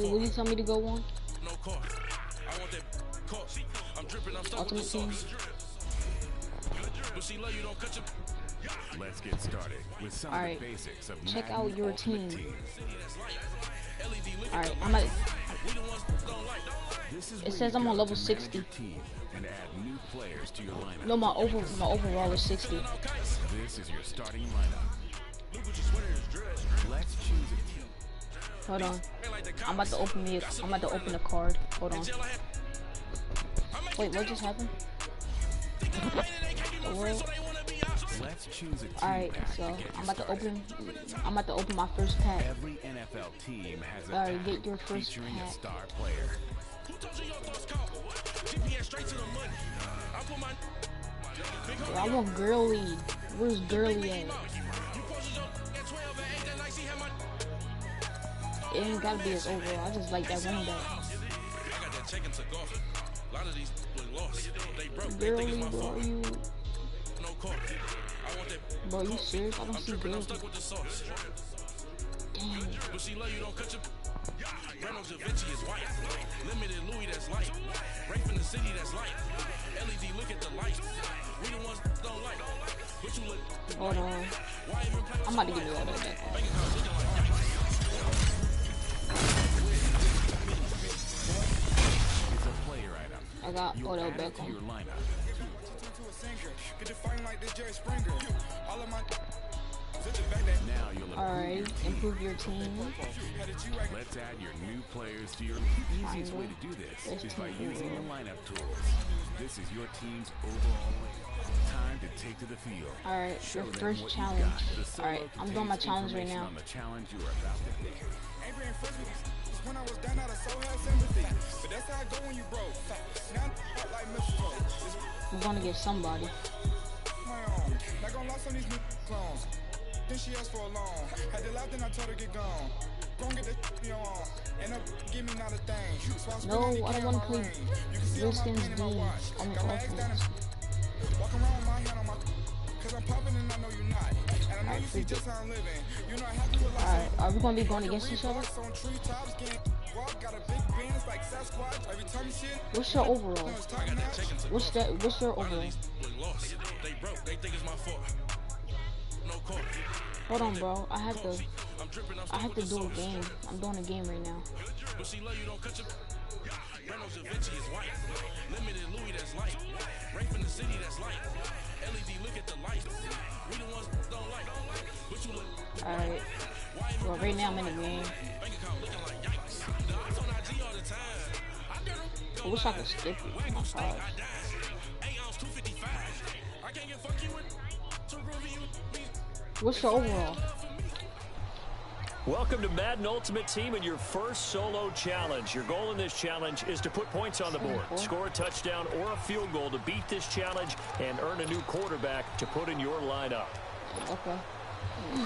Will you tell me to go on? Ultimate Team. Let's get started with some of the basics of check Madden out your Ultimate team. Team. Alright, I'm at. This is It says I'm on level 60. And add new players to your lineup. No, my overall is 60. This is your starting lineup. Let's choose a team. Hold on. I'm about to open a card. Hold on. Wait, what just happened? The world? Let's choose a team. Alright, so I'm about to open my first pack. Every NFL team has a Alright, pack get your first featuring pack. a star player. Bro, I want Girly. Where's Girly at? It ain't gotta be his overall. I just like that running back. Girly, bro, are you? Bro, you serious? I don't see Girly. Damn. Reynolds Da Vinci is white. Limited Louis that's light. Right from the city that's light. LED look at the light. We the ones don't like. What you look? Hold on. I'm about to give you all that back. It's a player item. I got Odell Beckham. Alright, improve your team. Let's add your new players to your easiest way to do this is by using the lineup tools. This is your team's overall lineup. Time to take to the field. Alright, your first challenge. Alright, I'm doing my challenge right now. On the challenge you are about to pick. When I was down out of soul had sympathy, but that's how I go when you broke. Now I'm like Mr. I'm gonna get somebody. My own. Not gonna lost on these new clones. Then she asked for a loan. Had to laugh, then I told her get gone. Gon' get that me on. And up, give me not a thing. So I No, I don't wanna play Wilson's D on the offense. Walk around with my hand on my cause I'm popping and I know you're not. And I know you see just how I'm living. You're not happy with life. Alright, are we gonna be going against each other? What's your overall? What's your overall? Hold on, bro. I have to do a game. I'm doing a game right now. Reynolds Da Vinci is white. Limited Louis that's light. Right from the city that's light. LED look at the light. We the ones don't like. What you look? Alright. Well, right now I'm in the game. I wish I could skip it. My God. What's your overall? Welcome to Madden Ultimate Team and your first solo challenge. Your goal in this challenge is to put points on the board, score a touchdown or a field goal to beat this challenge, and earn a new quarterback to put in your lineup. Okay.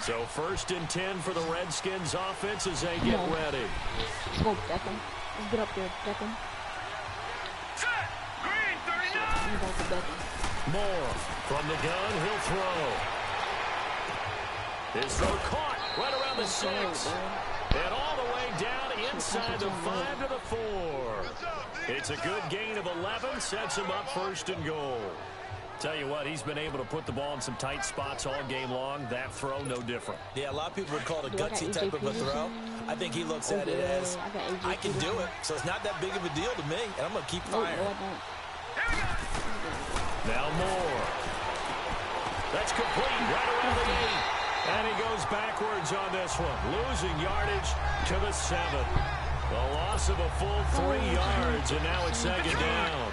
So 1st and 10 for the Redskins offense as they get ready. Let's go, Beckham. Let's get up there, Beckham. Set! Green 39! Moore from the gun, he'll throw. His throw caught right around the 6. And all the way down inside the 5 to the 4. It's a good gain of 11, sets him up 1st and goal. Tell you what, he's been able to put the ball in some tight spots all game long. That throw, no different. Yeah, a lot of people would call it a gutsy type of a throw. I think he looks at it as, I can do it, so it's not that big of a deal to me, and I'm going to keep firing. Now Moore. That's complete right around the 8. And he goes backwards on this one, losing yardage to the 7. The loss of a full 3 yards, and now it's 2nd down.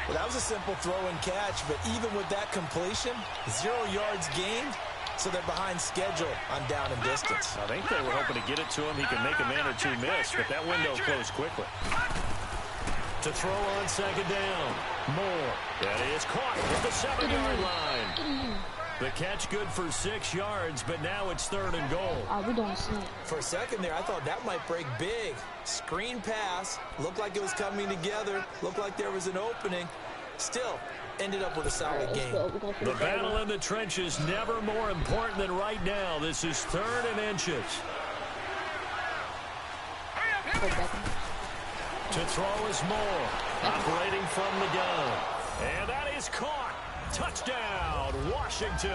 Well, that was a simple throw and catch, but even with that completion, 0 yards gained, so they're behind schedule on down and distance. I think they were hoping to get it to him. He could make a man or two miss, but that window closed quickly. To throw on 2nd down. Moore. That is caught at the 7-yard line. The catch good for 6 yards, but now it's 3rd and goal. We don't see it. For a second there, I thought that might break big. Screen pass. Looked like it was coming together. Looked like there was an opening. Still, ended up with a solid game. The battle in the trenches never more important than right now. This is 3rd and inches. To throw is Moore. Operating from the gun. And that is caught. Touchdown, Washington.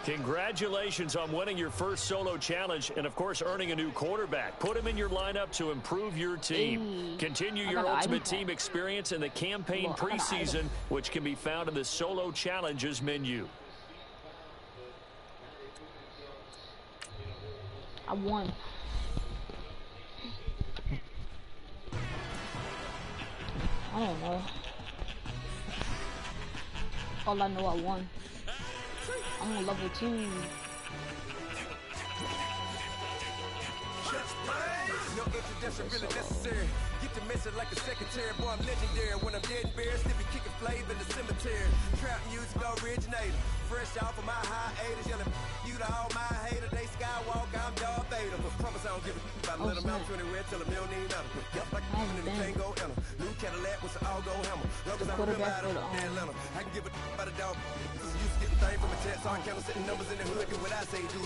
Congratulations on winning your first solo challenge and, of course, earning a new quarterback. Put him in your lineup to improve your team. Continue your ultimate team experience in the campaign preseason, which can be found in the solo challenges menu. I won. I don't know. All I know, I won. I'm on level 2. No introduction really necessary. Get the message like a secretary. Boy, I'm legendary. When I'm dead and buried, still be kicking flavor in the cemetery. Trap music originator. Fresh off of my hiatus. Yelling you to all my haters. They skywalk, I'm Darth Vader. But promise I don't give a about a little amount 20 red till a million need nothing. Just like a in the Tango Enter. New Cadillac with an all-go hammer. Long as I remember out of Atlanta. I can give a about a dog. Used to get the thing from a test. So I count sitting numbers in the hood. Do what I say, do.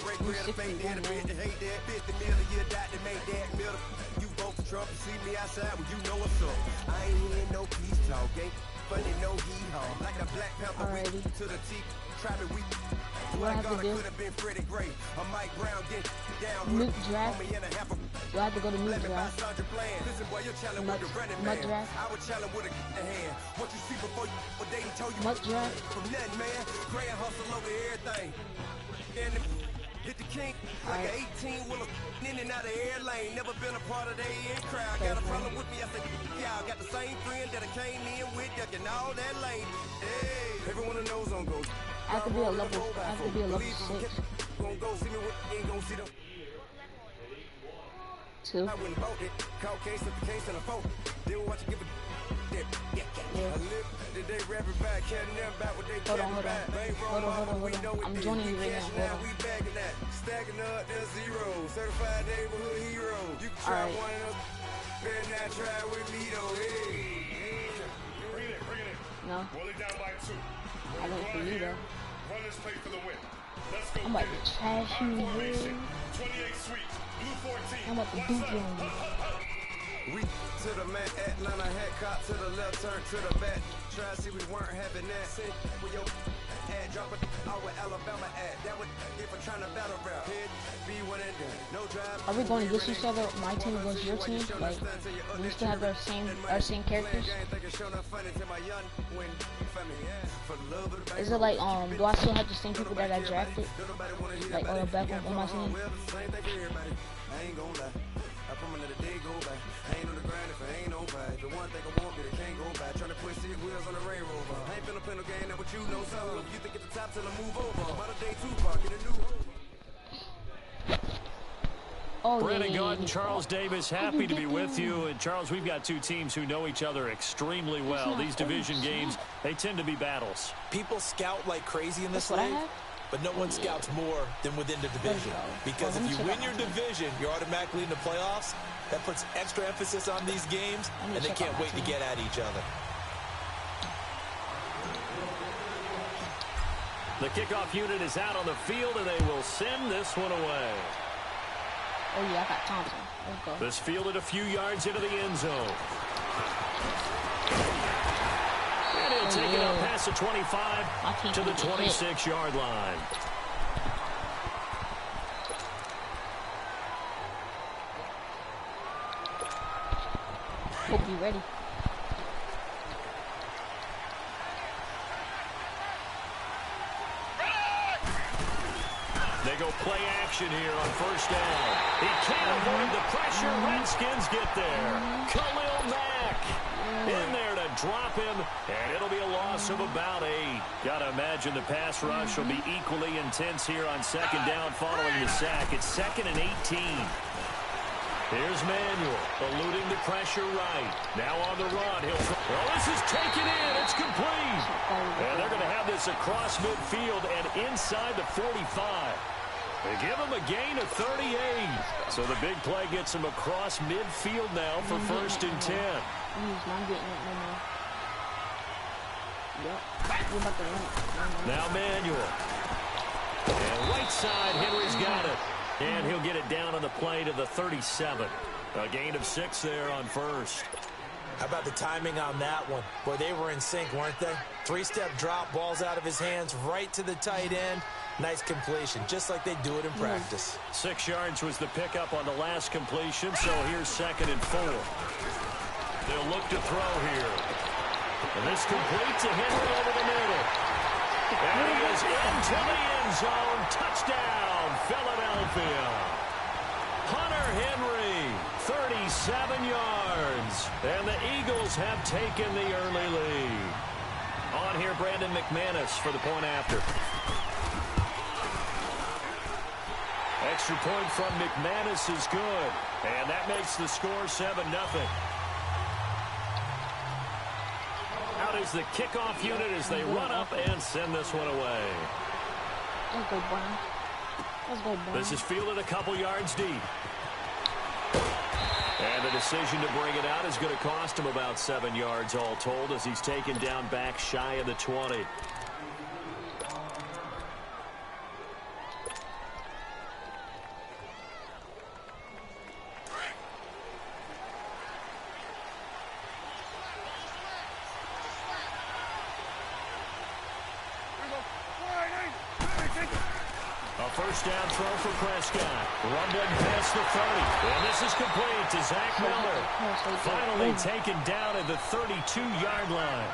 Break bread and fake dead. The hate that. 50 million year dot that made that middle. You vote for Trump, you see me outside when you know what's up. I ain't hearing no peace talk, ain't funny no hee-haw. Like a Black Panther week to the teeth, try me weak. What I could have been Freddie Gray. I'm Mike Brown, get down with draft. Do I have to go to Nuke Draft? Listen, boy, you're challenging with the running man. I would challenge with a hand. What you see before you, what they told you. Draft. From nothing, man. Grand hustle over everything. And hit the king like an 18-wheeler in and out of air lane. Never been a part of the in crowd. Got a problem with me, I said, y'all got the same friend that I came in with, ducking all that lane. Hey, everyone knows on go. I have to be a level 6. Gonna go see me what ain't gonna see them. 2. I wouldn't vote it. Call case of the case and a vote. They will watch you give a I live the day rapping back, can't never back what they hold on. I'm joining you right now. We bagging that. Stacking up the zero. Certified neighborhood hero. You can try one of them. Better not try with me though. Hey. Bring it in. No. Roll it down by 2. I don't believe that. Run this play for the win. Let's go. I'm about to trash you, man. 28 sweet. Blue 14. I'm about to beat you. We to the man, Atlanta head cop to the left, turn to the back. Try to see we weren't having that. Sit with your ad, drop it out with Alabama ad. That would if I'm trying to battle rap. Head, be one and done. No drive. Are we going against each other? My team against your team? Like, we still have our same characters? Is it like, do I still have the same people that I drafted? Like, Odell Beckham on my team? I ain't gonna lie. I promise that the day go by. I ain't on the grind if I ain't nobody. The one thing I want me, that can't go by. Trying to push 6 wheels on the Range Rover. I ain't finna play no game, that what you know, so you think at the top till I move over. Modern day Tupac, get a new home. Brandon Gaunt and Charles Davis, happy to be with you. And Charles, we've got 2 teams who know each other extremely well. These division games, they tend to be battles. People scout like crazy in this league, but no one scouts more than within the division. Because if you win your division, you're automatically in the playoffs. That puts extra emphasis on these games, and they can't wait to get at each other. The kickoff unit is out on the field, and they will send this one away. Oh, yeah, I got Thompson. Let's go. This fielded a few yards into the end zone. And he'll take it up past the 25 to the 26-yard line. Hope you're ready. They go play action here on first down. He can't avoid the pressure. Redskins get there. Khalil Mack in there to drop him, and it'll be a loss of about 8. Gotta imagine the pass rush will be equally intense here on second down following the sack. It's 2nd and 18. Here's Manuel, eluding the pressure right. Now on the run. This is taken in. It's complete. And they're going to have this across midfield and inside the 45. They give him a gain of 38. So the big play gets him across midfield now for 1st and 10. Now Manuel. And right side, Henry's got it. And he'll get it down on the play to the 37. A gain of 6 there on first. How about the timing on that one? Boy, they were in sync, weren't they? 3-step drop, balls out of his hands, right to the tight end. Nice completion, just like they do it in practice. 6 yards was the pickup on the last completion, so here's 2nd and 4. They'll look to throw here. And this completes a Henry over the middle. And he is into the end zone. Touchdown, Philadelphia. Hunter Henry, 37 yards. And the Eagles have taken the early lead. On here, Brandon McManus for the point after. Extra point from McManus is good. And that makes the score 7-0. Out is the kickoff unit as they run up and send this one away. Let's go, Brian. Let's go, Brian. This is fielded a couple yards deep. And the decision to bring it out is going to cost him about 7 yards all told as he's taken down back shy of the 20. First down throw for Prescott. Rumbling past the 30. And this is complete to Zach Miller. Finally taken down at the 32-yard line.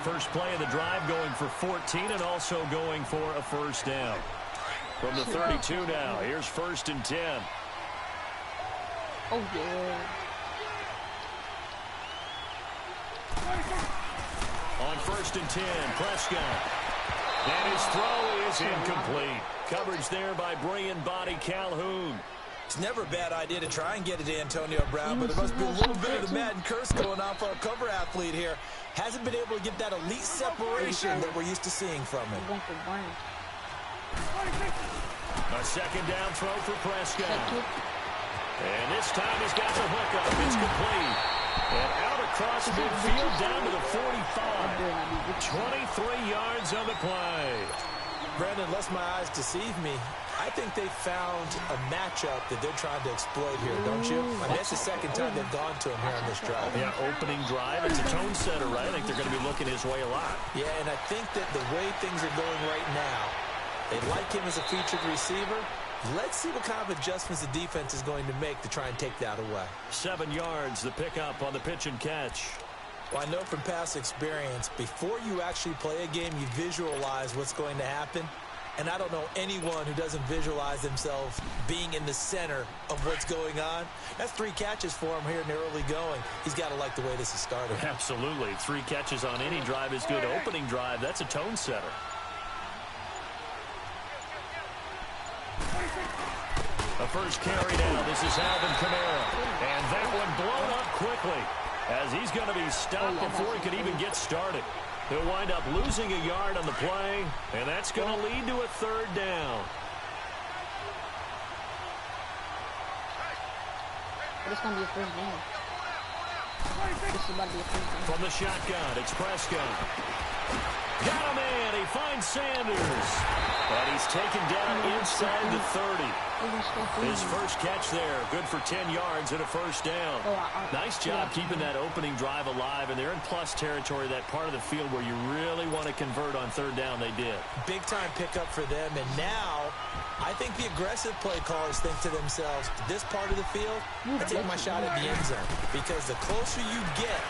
First play of the drive going for 14 and also going for a first down. From the 32 now, here's 1st and 10. Oh, yeah. On 1st and 10, Prescott. And his throw is incomplete. Coverage there by brilliant body Calhoun. It's never a bad idea to try and get it to Antonio Brown, but there must be a little bit of the Madden curse going on for a cover athlete here. Hasn't been able to get that elite separation that we're used to seeing from him. A 2nd down throw for Prescott. And this time he's got the hook up. It's complete. And out across midfield down to the 45. 23 yards on the play. Brandon, unless my eyes deceive me, I think they found a matchup that they're trying to exploit here, don't you? I mean, that's the 2nd time they've gone to him here on this drive. Yeah, opening drive. It's a tone setter, right? I think they're going to be looking his way a lot. Yeah, and I think that the way things are going right now, they like him as a featured receiver. Let's see what kind of adjustments the defense is going to make to try and take that away. 7 yards, the pickup on the pitch and catch. Well, I know from past experience, before you actually play a game, you visualize what's going to happen. And I don't know anyone who doesn't visualize themselves being in the center of what's going on. That's 3 catches for him here in the early going. He's got to like the way this is started. Absolutely. 3 catches on any drive is good. Opening drive, that's a tone setter. The first carry down. This is Alvin Kamara. And that one blown up quickly as he's going to be stopped before he could even get started. He'll wind up losing a yard on the play, and that's going to lead to a 3rd down. It's going to be a first down. This is about to be a first down. From the shotgun, it's Prescott. Got a man. He finds Sanders. And he's taken down inside the 30. His first catch there, good for 10 yards and a first down. Nice job keeping that opening drive alive, and they're in plus territory, that part of the field where you really want to convert on 3rd down. They did. Big-time pickup for them, and now I think the aggressive play callers think to themselves, this part of the field, I take my shot at the end zone, because the closer you get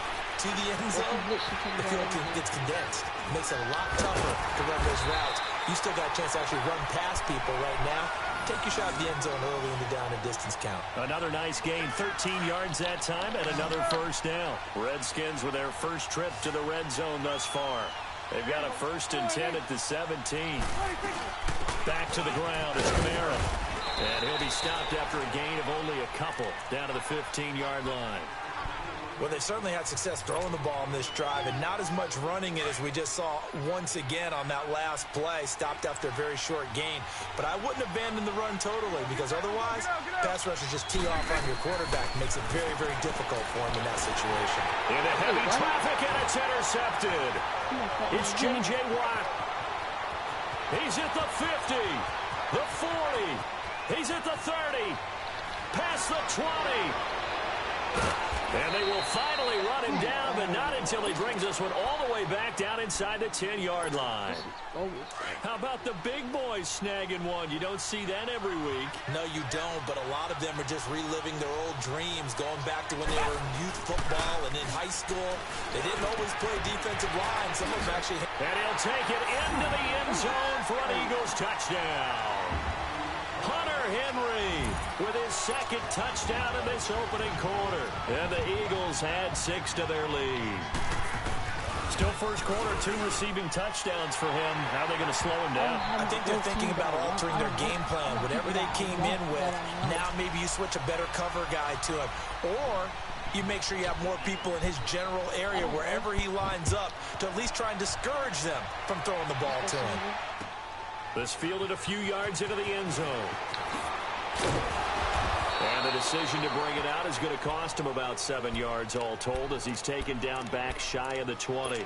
to the end zone, the field gets condensed. It makes it a lot tougher to run those routes. You still got a chance to actually run past people right now. Take your shot at the end zone early in the down and distance count. Another nice gain, 13 yards that time, and another first down. Redskins with their first trip to the red zone thus far. They've got a 1st and 10 at the 17. Back to the ground is Kamara. And he'll be stopped after a gain of only a couple down to the 15-yard line. Well, they certainly had success throwing the ball on this drive, and not as much running it as we just saw once again on that last play. Stopped after a very short gain. But I wouldn't abandon the run totally, because otherwise, pass rushers just tee off on your quarterback. Makes it very, very difficult for him in that situation. Into heavy traffic, and it's intercepted. It's J.J. Watt. He's at the 50, the 40. He's at the 30, past the 20. And they will finally run him down, but not until he brings us one all the way back down inside the 10-yard line. How about the big boys snagging one? You don't see that every week. No, you don't, but a lot of them are just reliving their old dreams, going back to when they were in youth football and in high school. They didn't always play defensive line. Some of them actually... And he'll take it into the end zone for an Eagles touchdown. Hunter Henry with his second touchdown in this opening quarter. And the Eagles add 6 to their lead. Still first quarter, 2 receiving touchdowns for him. How are they going to slow him down? I think they're thinking about altering their game plan. Whatever they came in with, now maybe you switch a better cover guy to him. Or you make sure you have more people in his general area wherever he lines up to at least try and discourage them from throwing the ball to him. This fielded a few yards into the end zone. And the decision to bring it out is going to cost him about 7 yards all told as he's taken down back shy of the 20.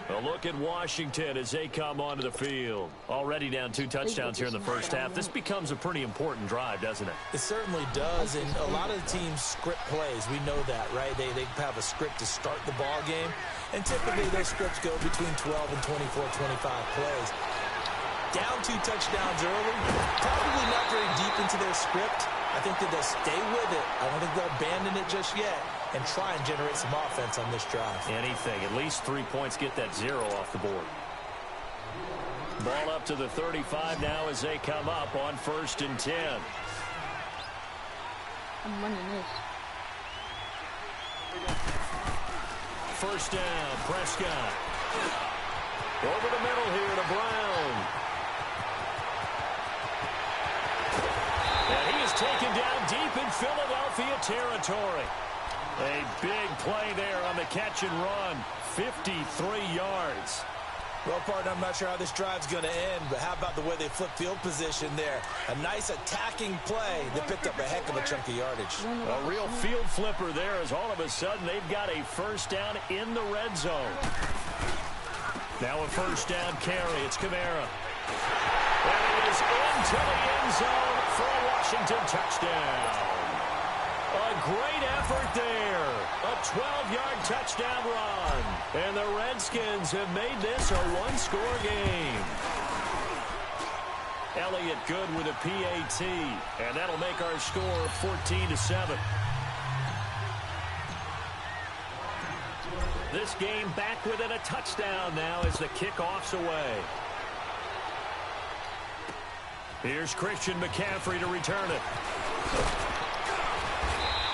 A look at Washington as they come onto the field. Already down 2 touchdowns here in the first half. This becomes a pretty important drive, doesn't it? It certainly does, and a lot of the teams script plays. We know that, right? They have a script to start the ball game, and typically those scripts go between 12 and 24, 25 plays. Down 2 touchdowns early, probably not very deep into their script. I think that they'll stay with it. I don't think they'll abandon it just yet and try and generate some offense on this drive. Anything. At least 3 points, get that 0 off the board. Ball up to the 35 now as they come up on 1st and 10. I'm running this. First down, Prescott. Over the middle here to Brown. And he is taken down deep in Philadelphia territory. A big play there on the catch and run. 53 yards. Well, partner, I'm not sure how this drive's going to end, but how about the way they flip field position there? A nice attacking play that picked up a heck of a chunk of yardage. A real field flipper there as all of a sudden they've got a first down in the red zone. Now a first down carry. It's Kamara. And it is into the end zone for a Washington touchdown. A great effort there. A 12-yard touchdown run. And the Redskins have made this a one-score game. Elliott good with a PAT. And that'll make our score 14-7. This game back within a touchdown now as the kickoff's away. Here's Christian McCaffrey to return it.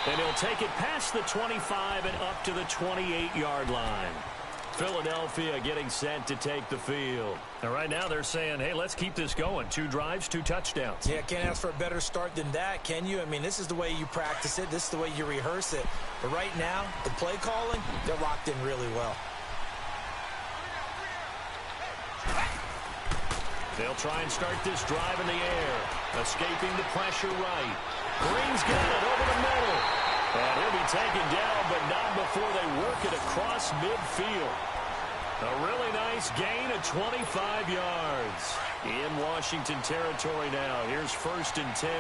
And he'll take it past the 25 and up to the 28-yard line. Philadelphia getting set to take the field. And right now they're saying, hey, let's keep this going. 2 drives, 2 touchdowns. Yeah, can't ask for a better start than that, can you? I mean, this is the way you practice it. This is the way you rehearse it. But right now, the play calling, they're locked in really well. They'll try and start this drive in the air. Escaping the pressure right. Green's got it over the middle. And he'll be taken down, but not before they work it across midfield. A really nice gain of 25 yards. In Washington territory now. Here's 1st and 10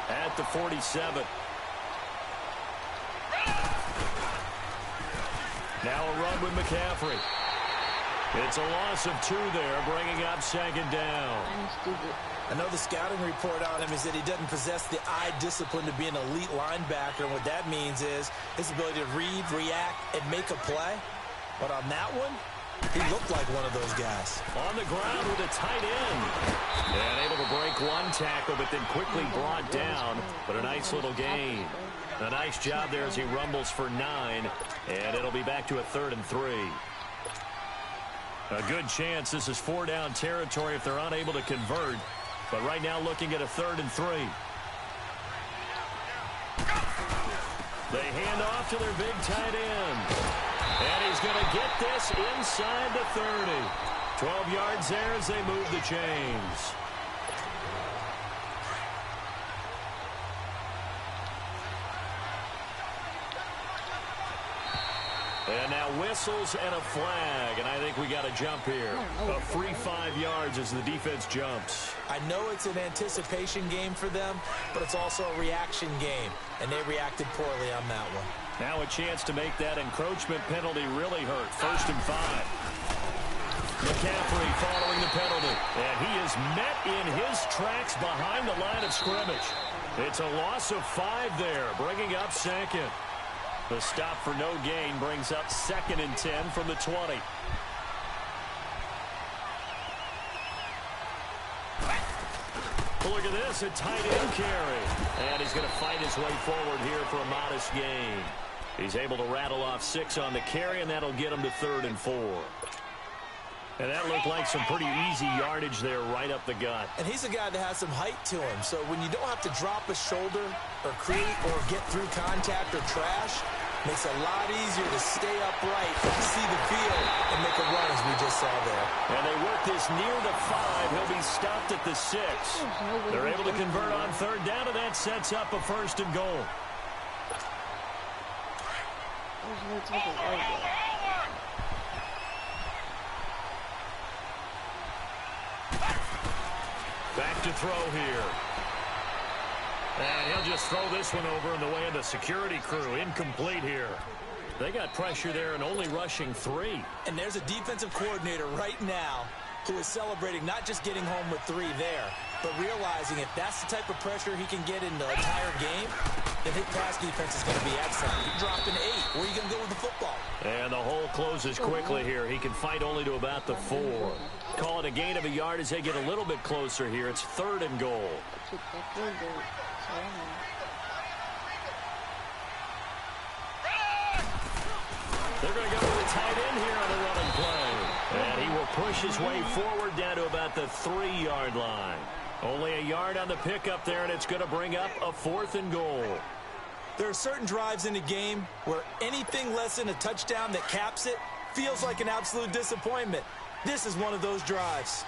at the 47. Now a run with McCaffrey. It's a loss of 2 there, bringing up 2nd down. I know the scouting report on him is that he doesn't possess the eye discipline to be an elite linebacker. And what that means is his ability to read, react, and make a play. But on that one, he looked like one of those guys. On the ground with a tight end. And able to break 1 tackle, but then quickly brought down. But a nice little gain. A nice job there as he rumbles for 9. And it'll be back to a 3rd and 3. A good chance this is 4-down territory if they're unable to convert. But right now looking at a 3rd and 3. They hand off to their big tight end. And he's going to get this inside the 30. 12 yards there as they move the chains. And now whistles and a flag, and I think we got a jump here. A free 5 yards as the defense jumps. I know it's an anticipation game for them, but it's also a reaction game, and they reacted poorly on that one. Now a chance to make that encroachment penalty really hurt. 1st and 5. McCaffrey following the penalty. And he is met in his tracks behind the line of scrimmage. It's a loss of 5 there, bringing up 2nd. The stop for no gain brings up 2nd and 10 from the 20. Look at this, a tight end carry. And he's going to fight his way forward here for a modest gain. He's able to rattle off 6 on the carry, and that'll get him to 3rd and 4. And that looked like some pretty easy yardage there right up the gut. And he's a guy that has some height to him. So when you don't have to drop a shoulder or create or get through contact or trash, makes it a lot easier to stay upright, see the field, and make a run as we just saw there. And they work this near the 5. He'll be stopped at the 6. They're able to convert on 3rd down, and that sets up a 1st and goal. Back to throw here. And he'll just throw this one over in the way of the security crew. Incomplete here. They got pressure there and only rushing 3. And there's a defensive coordinator right now who is celebrating not just getting home with 3 there, but realizing if that's the type of pressure he can get in the entire game, then his pass defense is going to be excellent. You drop an 8. Where are you going to go with the football? And the hole closes quickly here. He can fight only to about the 4. Call it a gain of a yard as they get a little bit closer here. It's 3rd and goal. They're going to go with a tight end here on the running play. And he will push his way forward down to about the 3-yard line. Only a yard on the pickup there, and it's going to bring up a 4th and goal. There are certain drives in the game where anything less than a touchdown that caps it feels like an absolute disappointment. This is one of those drives.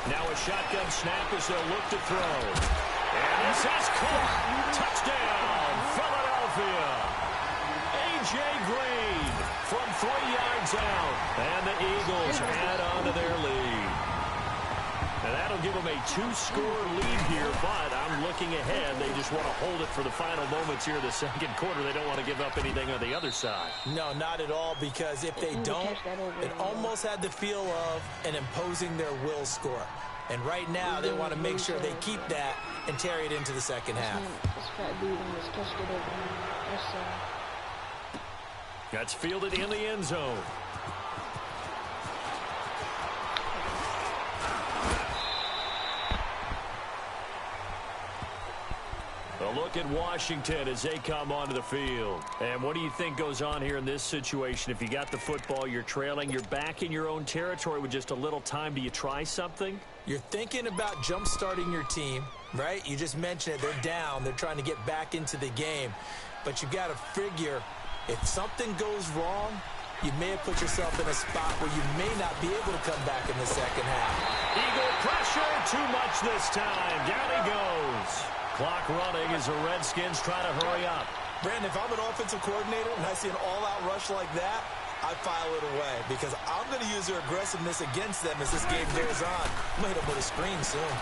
Now a shotgun snap as they'll look to throw. And this is caught. Touchdown, Philadelphia. A.J. Green from 3 yards out. And the Eagles add on to their lead. And that'll give them a 2-score lead here, but I'm looking ahead. They just want to hold it for the final moments here of the 2nd quarter. They don't want to give up anything on the other side. No, not at all, because if they don't, it almost had the feel of an imposing their will score. And right now, they want to make sure they keep that and carry it into the 2nd half. That's fielded in the end zone. A look at Washington as they come onto the field. And what do you think goes on here in this situation? If you got the football, you're trailing, you're back in your own territory with just a little time. Do you try something? You're thinking about jump-starting your team, right? You just mentioned it. They're down. They're trying to get back into the game. But you got to figure if something goes wrong, you may have put yourself in a spot where you may not be able to come back in the 2nd half. Eagle pressure, too much this time. Down he goes. Clock running as the Redskins try to hurry up. Brandon, if I'm an offensive coordinator and I see an all-out rush like that, I file it away because I'm going to use their aggressiveness against them as this game goes on. I'm going to hit them with a screen soon.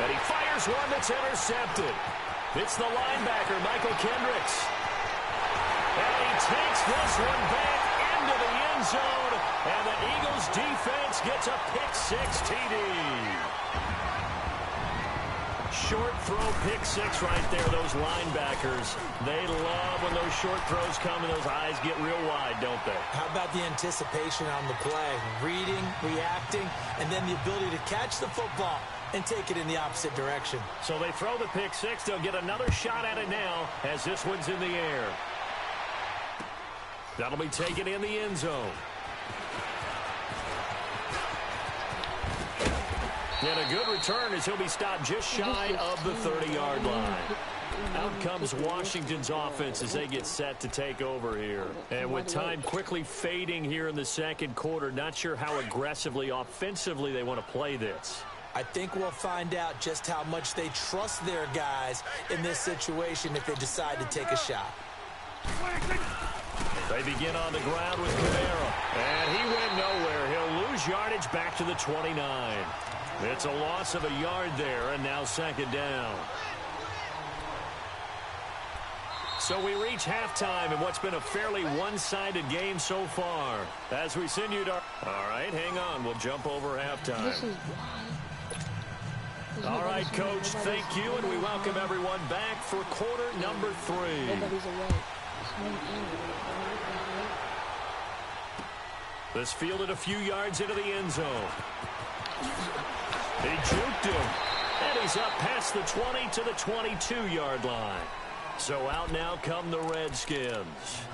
And he fires one that's intercepted. It's the linebacker, Michael Kendricks. And he takes this one back into the end zone. And the Eagles defense gets a pick-6 TD. Short throw, pick-6 right there. Those linebackers, they love when those short throws come and those eyes get real wide, don't they? How about the anticipation on the play? Reading, reacting, and then the ability to catch the football and take it in the opposite direction. So they throw the pick-6. They'll get another shot at it now as this one's in the air. That'll be taken in the end zone. And a good return as he'll be stopped just shy of the 30-yard line. Out comes Washington's offense as they get set to take over here. And with time quickly fading here in the 2nd quarter, not sure how aggressively, offensively they want to play this. I think we'll find out just how much they trust their guys in this situation if they decide to take a shot. They begin on the ground with Kamara. And he went nowhere. He'll lose yardage back to the 29. It's a loss of a yard there, and now 2nd down. So we reach halftime in what's been a fairly one-sided game so far. As we send you to... All right, hang on. We'll jump over halftime. All right, Coach, thank you, and we welcome everyone back for quarter number 3. This fielded a few yards into the end zone. He juked him, and he's up past the 20 to the 22-yard line. So out now come the Redskins.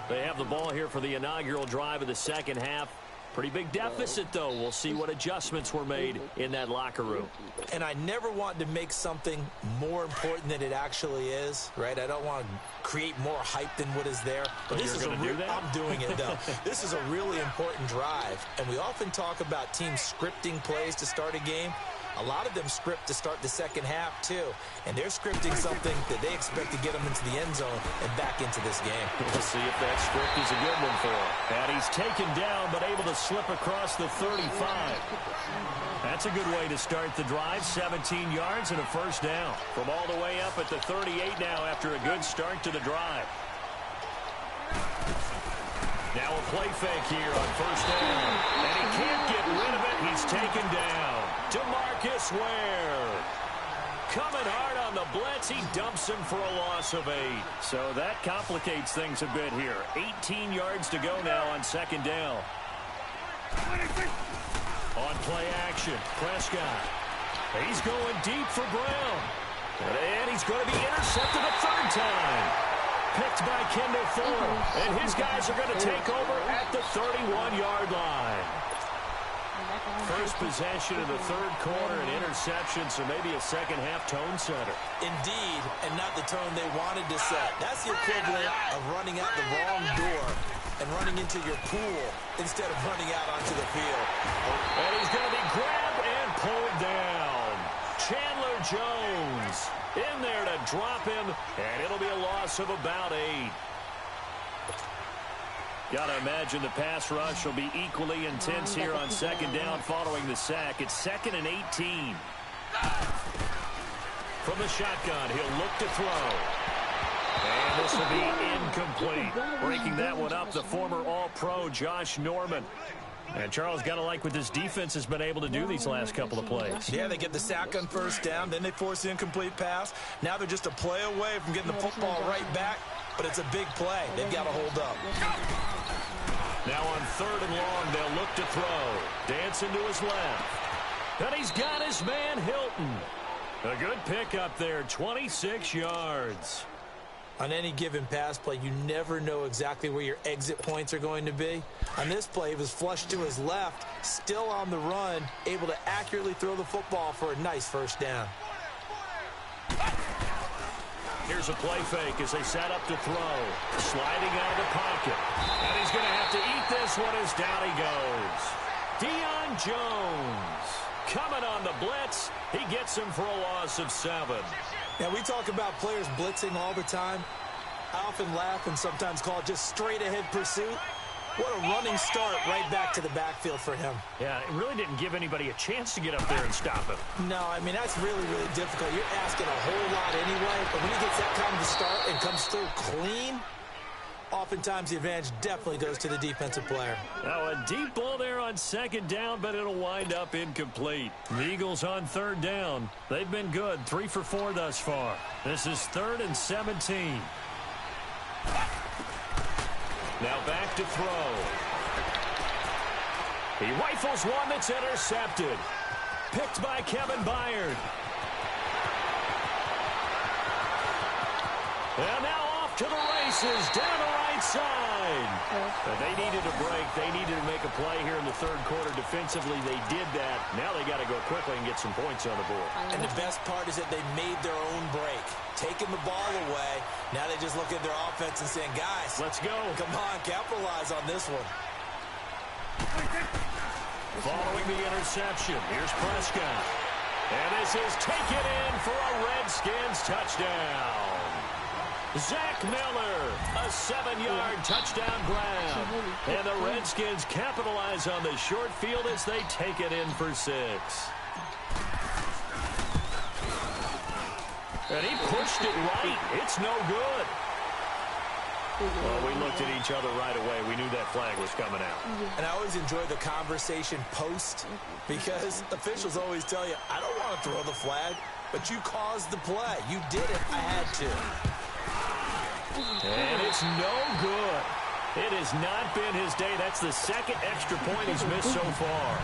They have the ball here for the inaugural drive of the second half. Pretty big deficit, though. We'll see what adjustments were made in that locker room. And I never want to make something more important than it actually is, right? I don't want to create more hype than what is there. But this is I'm doing it, though. This is a really important drive. And we often talk about teams scripting plays to start a game. A lot of them script to start the second half, too. And they're scripting something that they expect to get them into the end zone and back into this game. We'll see if that script is a good one for him. And he's taken down, but able to slip across the 35. That's a good way to start the drive. 17 yards and a first down. From all the way up at the 38 now after a good start to the drive. Now a play fake here on first down. And he can't get rid of it. He's taken down. DeMarcus Ware. Coming hard on the blitz. He dumps him for a loss of 8. So that complicates things a bit here. 18 yards to go now on second down. On play action, Prescott. He's going deep for Brown. And he's going to be intercepted a third time. Picked by Kendall Fuller. And his guys are going to take over at the 31-yard line. First possession of the third quarter, an interception, so maybe a second-half tone setter. Indeed, and not the tone they wanted to set. That's the equivalent of running out the wrong door and running into your pool instead of running out onto the field. And he's going to be grabbed and pulled down. Chandler Jones in there to drop him, and it'll be a loss of about 8. Got to imagine the pass rush will be equally intense here on second down following the sack. It's 2nd and 18. From the shotgun, he'll look to throw. And this will be incomplete. Breaking that one up, the former All-Pro Josh Norman. And Charles, got to like what this defense has been able to do these last couple of plays. Yeah, they get the sack on first down, then they force the incomplete pass. Now they're just a play away from getting the football right back, but it's a big play. They've got to hold up. Now on 3rd and long, they'll look to throw. Dancing to his left. And he's got his man Hilton. A good pickup there, 26 yards. On any given pass play, you never know exactly where your exit points are going to be. On this play, he was flushed to his left, still on the run, able to accurately throw the football for a nice first down. Here's a play fake as they set up to throw. Sliding out of the pocket. And he's going to have to eat this one as down he goes. Deion Jones coming on the blitz. He gets him for a loss of 7. Now, we talk about players blitzing all the time. I often laugh and sometimes call it just straight-ahead pursuit. What a running start right back to the backfield for him. Yeah, it really didn't give anybody a chance to get up there and stop him. No, I mean, that's really, really difficult. You're asking a whole lot anyway, but when he gets that kind of a start and comes through clean, oftentimes the advantage definitely goes to the defensive player. Now, a deep ball there on second down, but it'll wind up incomplete. The Eagles on 3rd down. They've been good, 3 for 4 thus far. This is 3rd and 17. Now back to throw. He rifles one that's intercepted. Picked by Kevin Byard. And now off to the races, down the right side. They needed a break. They needed to make a play here in the 3rd quarter defensively. They did that. Now they got to go quickly and get some points on the board. And the best part is that they made their own break. Taking the ball away. Now they just look at their offense and saying, guys, let's go. Come on, capitalize on this one. Following the interception, here's Prescott. And this is taken in for a Redskins touchdown. Zach Miller, a 7-yard touchdown grab. And the Redskins capitalize on the short field as they take it in for 6. And he pushed it right. It's no good. Well, we looked at each other right away. We knew that flag was coming out. And I always enjoy the conversation post because officials always tell you, I don't want to throw the flag, but you caused the play. You did it. I had to. And it's no good. It has not been his day. That's the second extra point he's missed so far.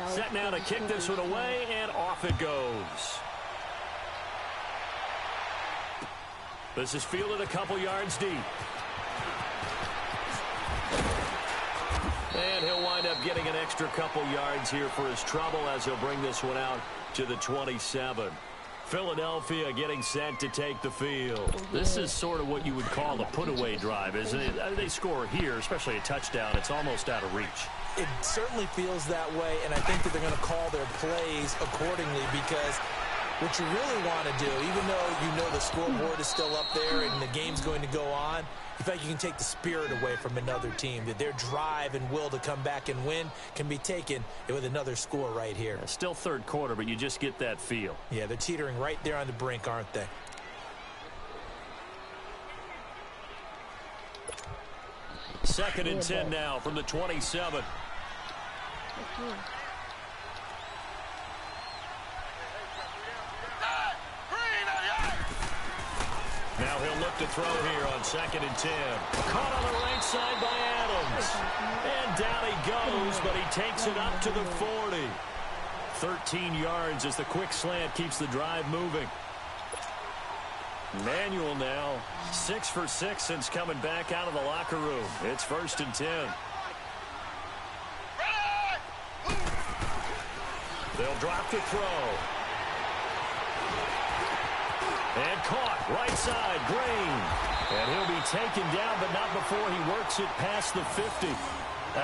Set now to kick this one away, and off it goes. This is fielded a couple yards deep. And he'll wind up getting an extra couple yards here for his trouble as he'll bring this one out to the 27. Philadelphia getting set to take the field. This is sort of what you would call a put-away drive, isn't it? They score here, especially a touchdown. It's almost out of reach. It certainly feels that way, and I think that they're going to call their plays accordingly because what you really want to do, even though you know the scoreboard is still up there and the game's going to go on, in fact, you can take the spirit away from another team, that their drive and will to come back and win can be taken with another score right here. Yeah, still third quarter, but you just get that feel. Yeah, they're teetering right there on the brink, aren't they? Second and 10 now from the 27. Now he'll look to throw here on second and 10. Caught on the right side by Adams. And down he goes, but he takes it up to the 40. 13 yards as the quick slant keeps the drive moving. Manuel now 6 for 6 since coming back out of the locker room. It's first and 10. They'll drop to throw. And caught right side, Green. And he'll be taken down, but not before he works it past the 50.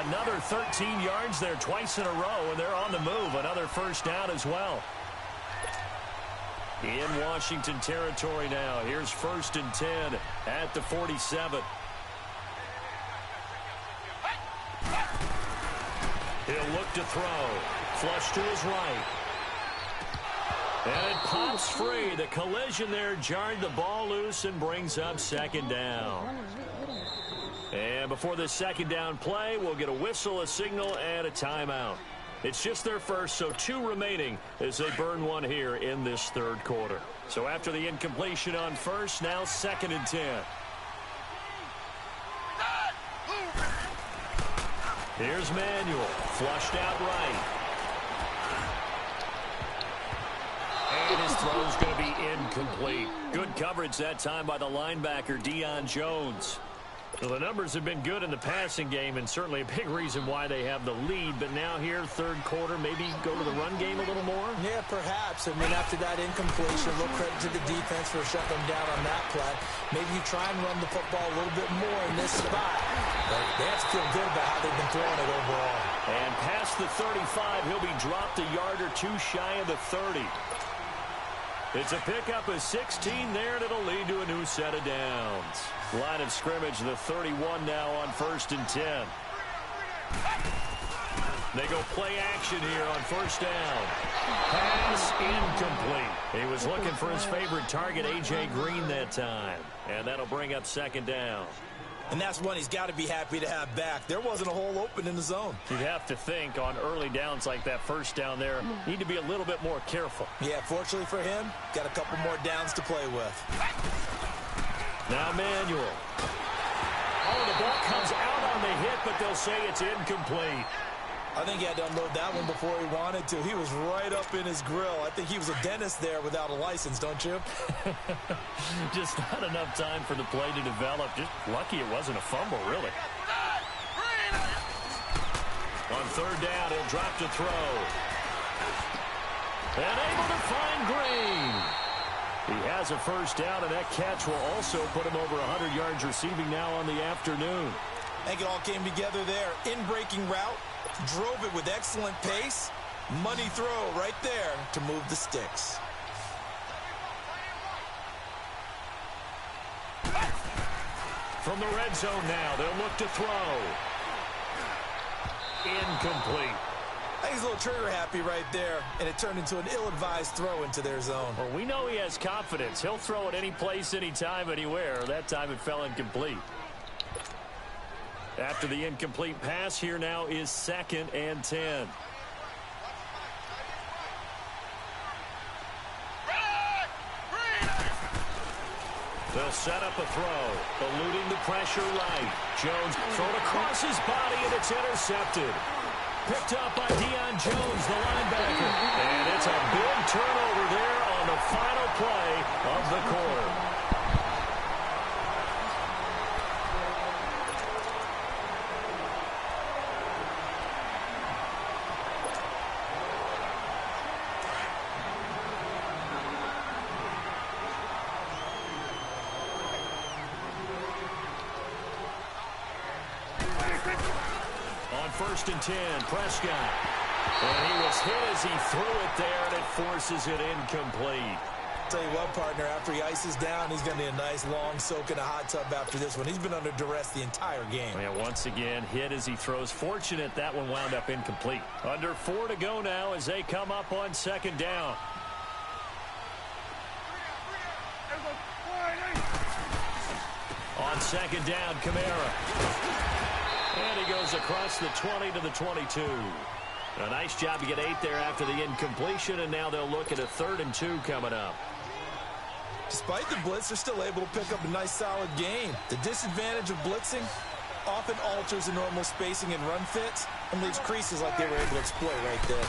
Another 13 yards there twice in a row, and they're on the move. Another first down as well. In Washington territory now. Here's first and 10 at the 47. He'll look to throw. Flush to his right. And it pops free. The collision there jarred the ball loose and brings up second down. And before this second down play, we'll get a whistle, a signal, and a timeout. It's just their first, so 2 remaining as they burn one here in this third quarter. So after the incompletion on first, now second and 10. Here's Manuel, flushed out right. And his throw's going to be incomplete. Good coverage that time by the linebacker, Deion Jones. Well, the numbers have been good in the passing game, and certainly a big reason why they have the lead. But now here, third quarter, maybe go to the run game a little more? Yeah, perhaps. I mean, after that incompletion, a little credit to the defense for shutting them down on that play. Maybe you try and run the football a little bit more in this spot. But they have to feel good about how they've been throwing it overall. And past the 35, he'll be dropped a yard or two shy of the 30. It's a pickup of 16 there, and it'll lead to a new set of downs. Line of scrimmage, the 31 now on first and 10. They go play action here on first down. Pass incomplete. He was looking for his favorite target, A.J. Green, that time. And that'll bring up second down. And that's one he's got to be happy to have back. There wasn't a hole open in the zone. You'd have to think on early downs like that first down there, need to be a little bit more careful. Yeah, fortunately for him, got a couple more downs to play with. Now Manuel. Oh, the ball comes out on the hit, but they'll say it's incomplete. I think he had to unload that one before he wanted to. He was right up in his grill. I think he was a dentist there without a license, don't you? Just not enough time for the play to develop. Just lucky it wasn't a fumble, really. On third down, he'll drop to throw. And able to find Green. He has a first down, and that catch will also put him over 100 yards receiving now on the afternoon. I think it all came together there. In-breaking route. Drove it with excellent pace. Money throw right there to move the sticks. From the red zone now, they'll look to throw. Incomplete. I think he's a little trigger happy right there, and it turned into an ill-advised throw into their zone. Well, we know he has confidence. He'll throw it any place, anytime, anywhere. That time it fell incomplete. After the incomplete pass, here now is 2nd and 10. They'll set up a throw, eluding the pressure right. Jones thrown across his body, and it's intercepted. Picked up by Deion Jones, the linebacker. And it's a big turnover there on the final play of the quarter. On 1st and 10, Prescott. And he was hit as he threw it there, and it forces it incomplete. Tell you what, partner, after he ices down, he's going to need a nice long soak in a hot tub after this one. He's been under duress the entire game. Yeah, once again, hit as he throws. Fortunate that one wound up incomplete. Under 4 to go now as they come up on 2nd down. On 2nd down, Kamara. And he goes across the 20 to the 22. A nice job to get 8 there after the incompletion, and now they'll look at a 3rd and 2 coming up. Despite the blitz, they're still able to pick up a nice, solid gain. The disadvantage of blitzing often alters the normal spacing and run fits and leaves creases like they were able to exploit right there.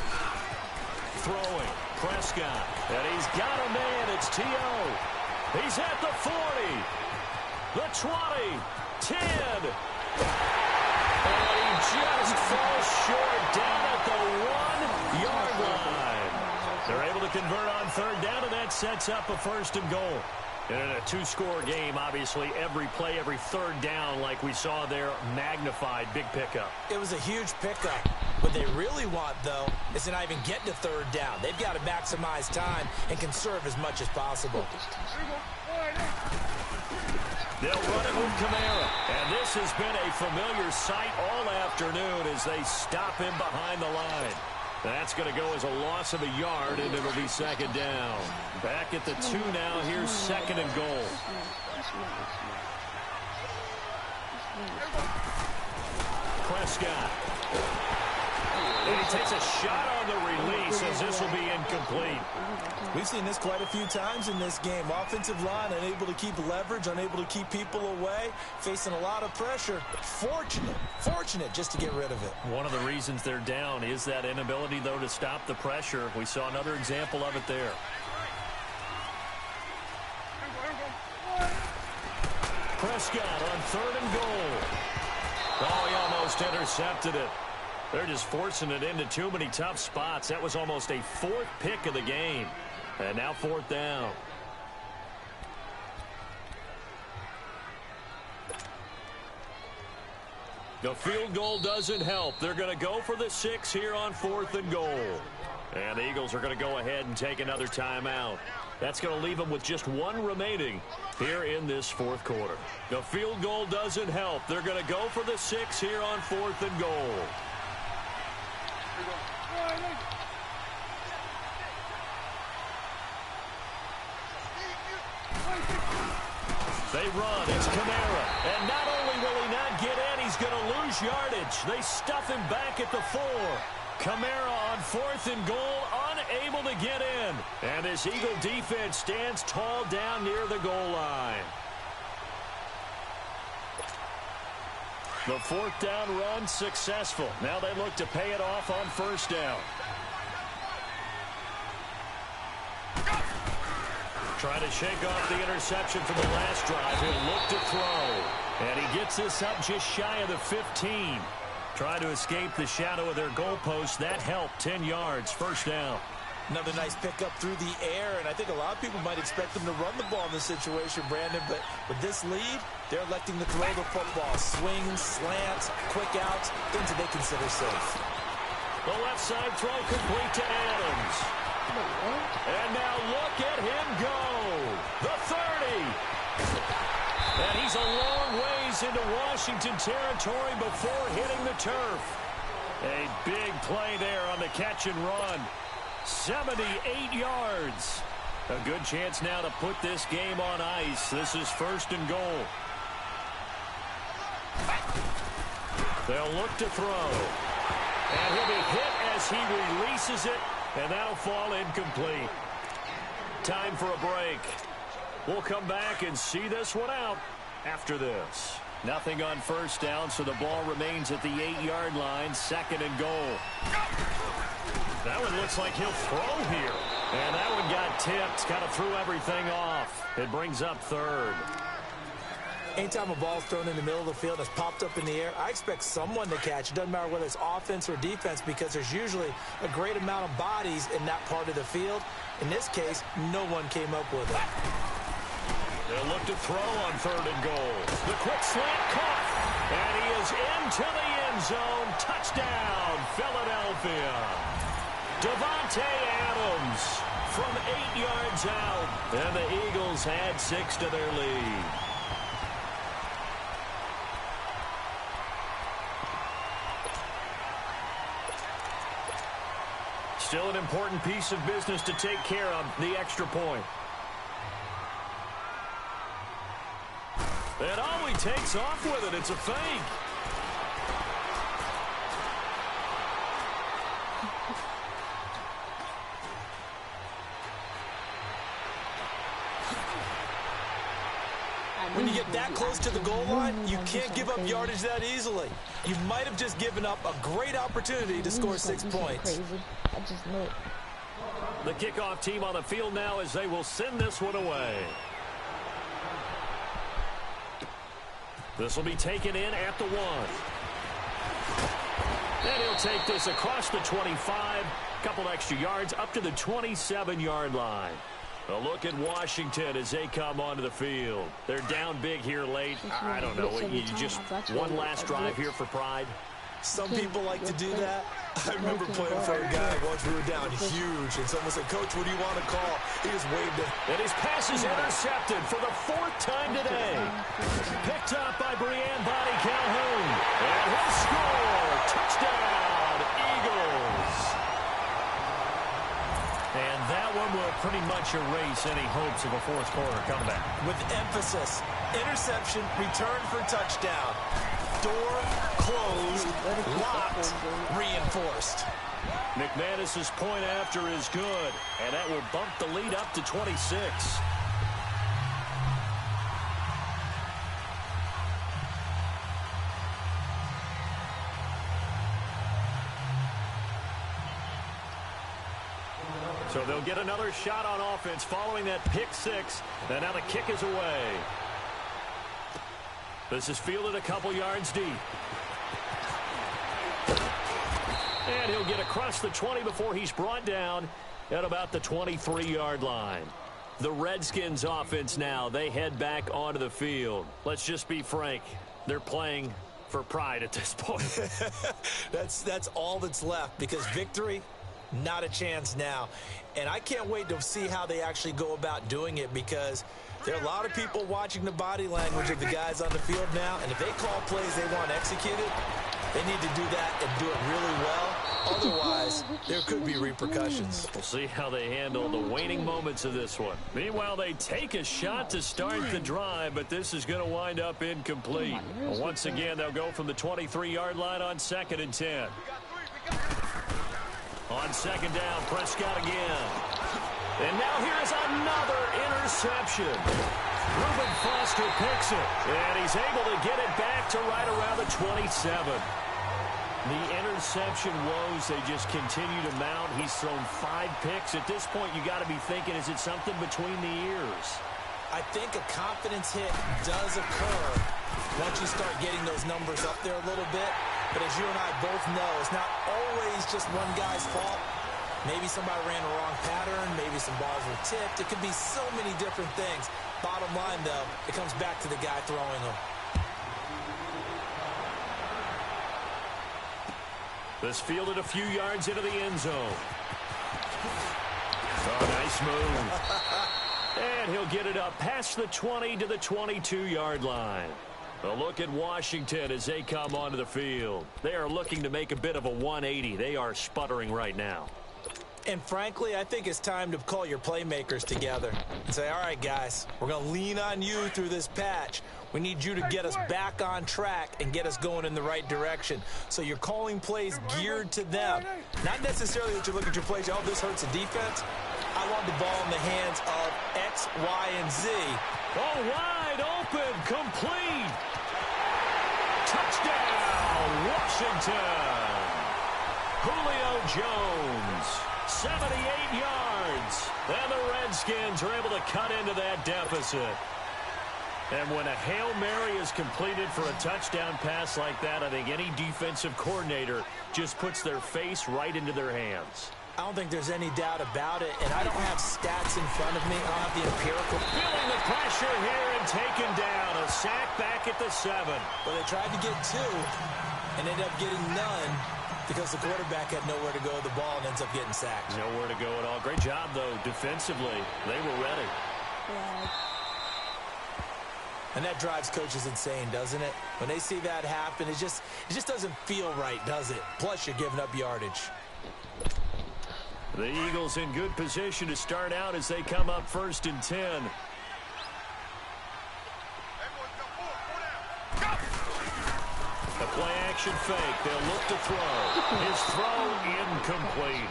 Throwing, Prescott, and he's got a man. It's T.O. He's at the 40, the 20, 10. And he just falls short down at the 1-yard line. They're able to convert on 3rd down, and that sets up a 1st and goal. And in a 2-score game, obviously, every play, every 3rd down, like we saw there, magnified, big pickup. It was a huge pickup. What they really want, though, is to not even get to 3rd down. They've got to maximize time and conserve as much as possible. They'll run it with Kamara. And this has been a familiar sight all afternoon as they stop him behind the line. That's going to go as a loss of a yard, and it'll be 2nd down. Back at the 2 now. Here's 2nd and goal. Prescott. And he takes a shot on the release as this will be incomplete. We've seen this quite a few times in this game. Offensive line unable to keep leverage, unable to keep people away, facing a lot of pressure. Fortunate just to get rid of it. One of the reasons they're down is that inability, though, to stop the pressure. We saw another example of it there. Prescott on 3rd and goal. Oh, he almost intercepted it. They're just forcing it into too many tough spots. That was almost a 4th pick of the game. And now 4th down. The field goal doesn't help. They're going to go for the 6 here on 4th and goal. And the Eagles are going to go ahead and take another timeout. That's going to leave them with just 1 remaining here in this 4th quarter. The field goal doesn't help. They're going to go for the 6 here on 4th and goal. They run. It's Kamara. And not only will he not get in, he's going to lose yardage. They stuff him back at the 4. Kamara on 4th and goal, unable to get in. And this Eagle defense stands tall down near the goal line. The 4th down run successful. Now they look to pay it off on 1st down. Trying to shake off the interception from the last drive. He'll look to throw. And he gets this up just shy of the 15. Trying to escape the shadow of their goalpost. That helped. 10 yards. 1st down. Another nice pickup through the air, and I think a lot of people might expect them to run the ball in this situation, Brandon, but with this lead, they're electing to throw the football. Swings, slants, quick outs, things that they consider safe. The left side throw complete to Adams. And now look at him go. The 30. And he's a long ways passes into Washington territory before hitting the turf. A big play there on the catch and run. 78 yards. A good chance now to put this game on ice. This is 1st and goal. They'll look to throw. And he'll be hit as he releases it, and that'll fall incomplete. Time for a break. We'll come back and see this one out after this. Nothing on 1st down, so the ball remains at the 8-yard line. 2nd and goal. That one looks like he'll throw here. And that one got tipped. Kind of threw everything off. It brings up 3rd. Anytime a ball's thrown in the middle of the field that's popped up in the air, I expect someone to catch. It doesn't matter whether it's offense or defense, because there's usually a great amount of bodies in that part of the field. In this case, no one came up with it. They'll look to throw on 3rd and goal. The quick slant caught. And he is into the end zone. Touchdown, Philadelphia. Devontae Adams from 8 yards out. And the Eagles add 6 to their lead. Still an important piece of business to take care of, the extra point. And he takes off with it. It's a fake. When you get that close to the goal line, you can't give up yardage that easily. You might have just given up a great opportunity to score 6 points. I just know it. The kickoff team on the field now as they will send this one away. This will be taken in at the 1. And he'll take this across the 25. Couple extra yards up to the 27-yard line. A look at Washington as they come onto the field. They're down big here late. I don't know. You just one last drive here for pride. Some people like to do that. I remember playing for a guy once we were down huge, and someone said, "Coach, what do you want to call?" He just waved it. And his pass is intercepted for the 4th time today. Picked up by Brianne Body Calhoun. And he'll score. Touchdown, Eagles. And that one will pretty much erase any hopes of a 4th quarter comeback. With emphasis, interception, return for touchdown. Door closed, locked, reinforced. McManus's point after is good, and that will bump the lead up to 26. So they'll get another shot on offense following that pick 6, and now the kick is away. This is fielded a couple yards deep. And he'll get across the 20 before he's brought down at about the 23-yard line. The Redskins offense now, they head back onto the field. Let's just be frank. They're playing for pride at this point. That's all that's left, because victory, not a chance now. And I can't wait to see how they actually go about doing it, because there are a lot of people watching the body language of the guys on the field now, and if they call plays they want executed, they need to do that and do it really well. Otherwise, there could be repercussions. We'll see how they handle the waning moments of this one. Meanwhile, they take a shot to start the drive, but this is going to wind up incomplete. Once again, they'll go from the 23-yard line on 2nd and 10. On 2nd down, Prescott again. And now here's another interception. Reuben Foster picks it, and he's able to get it back to right around the 27. The interception woes, they just continue to mount. He's thrown 5 picks. At this point, you got to be thinking, is it something between the ears? I think a confidence hit does occur once you start getting those numbers up there a little bit. But as you and I both know, it's not always just one guy's fault. Maybe somebody ran a wrong pattern. Maybe some balls were tipped. It could be so many different things. Bottom line, though, it comes back to the guy throwing them. This fielded a few yards into the end zone. Oh, nice move. And he'll get it up past the 20 to the 22-yard line. A look at Washington as they come onto the field. They are looking to make a bit of a 180. They are sputtering right now. And frankly, I think it's time to call your playmakers together and say, all right, guys, we're going to lean on you through this patch. We need you to get us back on track and get us going in the right direction. So you're calling plays geared to them. Not necessarily that you look at your plays, oh, this hurts the defense. I want the ball in the hands of X, Y, and Z. Oh, wide open, complete. Touchdown, Washington. Julio Jones, 78 yards. And the Redskins are able to cut into that deficit. And when a Hail Mary is completed for a touchdown pass like that, I think any defensive coordinator just puts their face right into their hands. I don't think there's any doubt about it, and I don't have stats in front of me. I don't have the empirical. Feeling the pressure here and taken down. A sack back at the 7. Well, they tried to get 2 and ended up getting none because the quarterback had nowhere to go with the ball and ends up getting sacked. Nowhere to go at all. Great job, though, defensively. They were ready. And that drives coaches insane, doesn't it? When they see that happen, it just doesn't feel right, does it? Plus, you're giving up yardage. The Eagles in good position to start out as they come up 1st and 10. A play-action fake. They'll look to throw. His throw incomplete.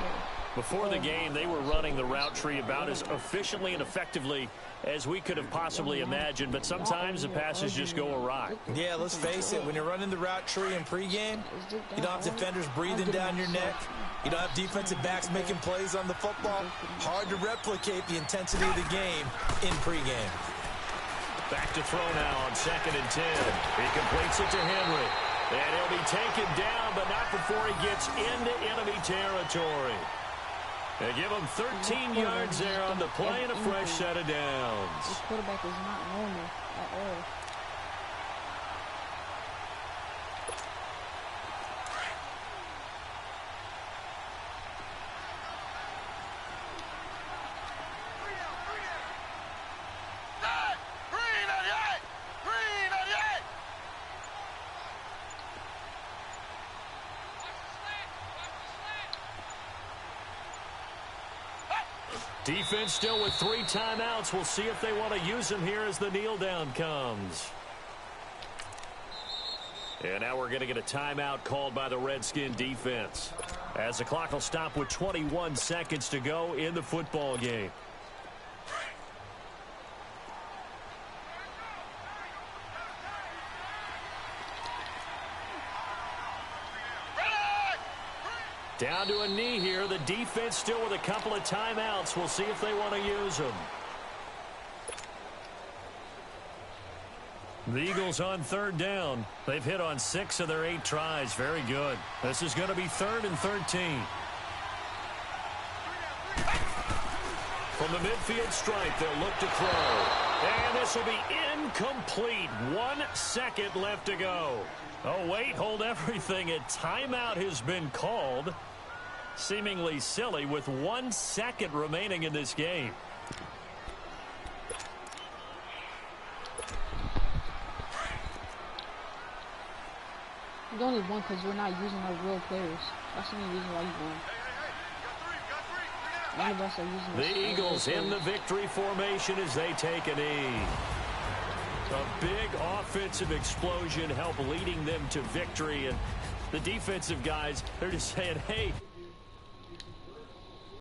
Before the game, they were running the route tree about as efficiently and effectively as we could have possibly imagined, but sometimes the passes just go awry. Yeah, let's face it, when you're running the route tree in pregame, you don't have defenders breathing down your neck. You don't have defensive backs making plays on the football. Hard to replicate the intensity of the game in pregame. Back to throw now on 2nd and 10. He completes it to Henry. And he'll be taken down, but not before he gets into enemy territory. They give him 13 yards there on the play and a fresh set of downs. This quarterback is not normal at all. Defense still with 3 timeouts. We'll see if they want to use them here as the kneel down comes. And now we're going to get a timeout called by the Redskin defense, as the clock will stop with 21 seconds to go in the football game. Down to a knee here. The defense still with a couple of timeouts. We'll see if they want to use them. The Eagles on 3rd down. They've hit on 6 of their 8 tries. Very good. This is going to be 3rd and 13. From the midfield stripe, they'll look to throw. And this will be incomplete. 1 second left to go. Oh, wait, hold everything. A timeout has been called. Seemingly silly with 1 second remaining in this game. There's only one because we're not using our real players. That's the only reason why you won. None of us are using the Eagles in the victory formation as they take a knee. A big offensive explosion helped leading them to victory. And the defensive guys, they're just saying, hey,